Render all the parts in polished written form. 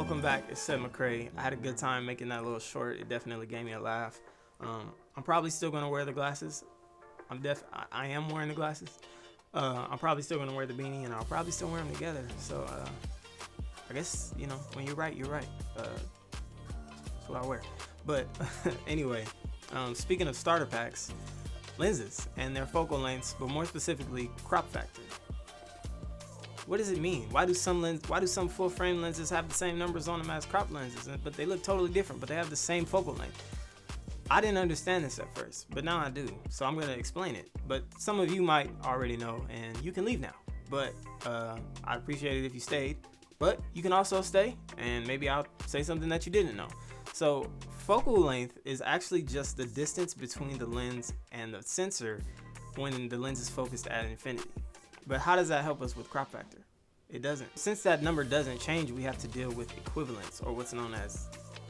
Welcome back, it's M43. I had a good time making that little short. It definitely gave me a laugh. I'm probably still gonna wear the glasses. I am wearing the glasses. I'm probably still gonna wear the beanie, and I'll probably still wear them together. So I guess, you know, when you're right, you're right. That's what I wear. But anyway, speaking of starter packs, lenses and their focal lengths, but more specifically, crop factor. What does it mean? Why do some full frame lenses have the same numbers on them as crop lenses, but they look totally different, but they have the same focal length? I didn't understand this at first, but now I do. So I'm gonna explain it. But some of you might already know, and you can leave now. But I'd appreciate it if you stayed. But you can also stay, and maybe I'll say something that you didn't know. So focal length is actually just the distance between the lens and the sensor when the lens is focused at infinity. But how does that help us with crop factor? It doesn't. Since that number doesn't change, we have to deal with equivalence, or what's known as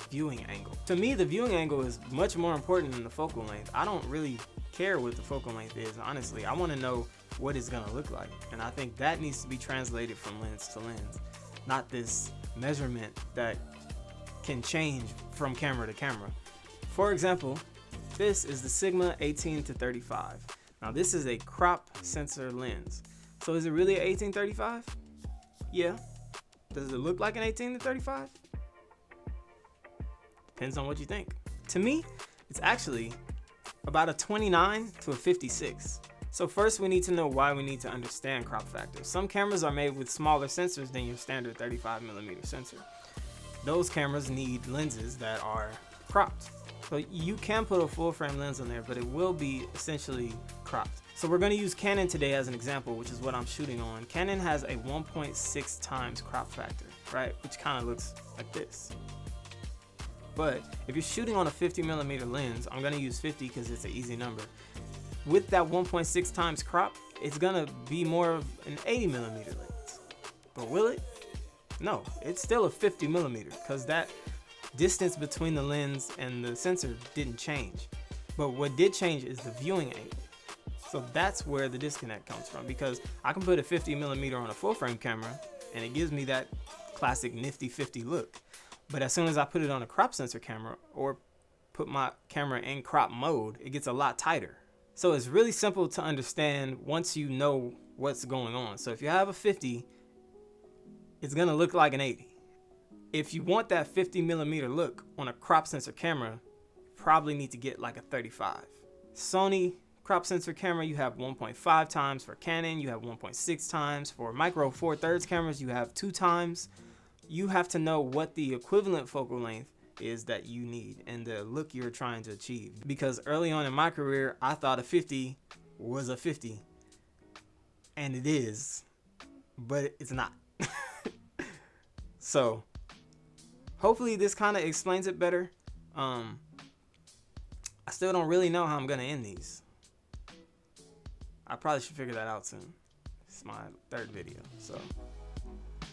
viewing angle. To me, the viewing angle is much more important than the focal length. I don't really care what the focal length is, honestly. I want to know what it's gonna look like. And I think that needs to be translated from lens to lens, not this measurement that can change from camera to camera. For example, this is the Sigma 18-35. Now this is a crop sensor lens. So is it really an 18-35? Yeah. Does it look like an 18-35? Depends on what you think. To me, it's actually about a 29 to a 56. So first we need to know why we need to understand crop factor. Some cameras are made with smaller sensors than your standard 35mm sensor. Those cameras need lenses that are cropped. So you can put a full frame lens on there, but it will be essentially cropped. So we're gonna use Canon today as an example, which is what I'm shooting on. Canon has a 1.6 times crop factor, right? Which kind of looks like this. But if you're shooting on a 50mm lens, I'm gonna use 50 because it's an easy number. With that 1.6 times crop, it's gonna be more of an 80mm lens. But will it? No, it's still a 50mm because that distance between the lens and the sensor didn't change. But what did change is the viewing angle. So that's where the disconnect comes from, because I can put a 50mm on a full frame camera and it gives me that classic nifty 50 look. But as soon as I put it on a crop sensor camera or put my camera in crop mode, it gets a lot tighter. So it's really simple to understand once you know what's going on. So if you have a 50, it's gonna look like an 80. If you want that 50mm look on a crop sensor camera, you probably need to get like a 35. Sony crop sensor camera, you have 1.5 times. For Canon, you have 1.6 times. For micro 4/3 cameras, you have 2 times. You have to know what the equivalent focal length is that you need and the look you're trying to achieve. Because early on in my career, I thought a 50 was a 50. And it is, but it's not. So hopefully this kind of explains it better. I still don't really know how I'm gonna end these. I probably should figure that out soon. It's my 3rd video, so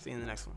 see you in the next one.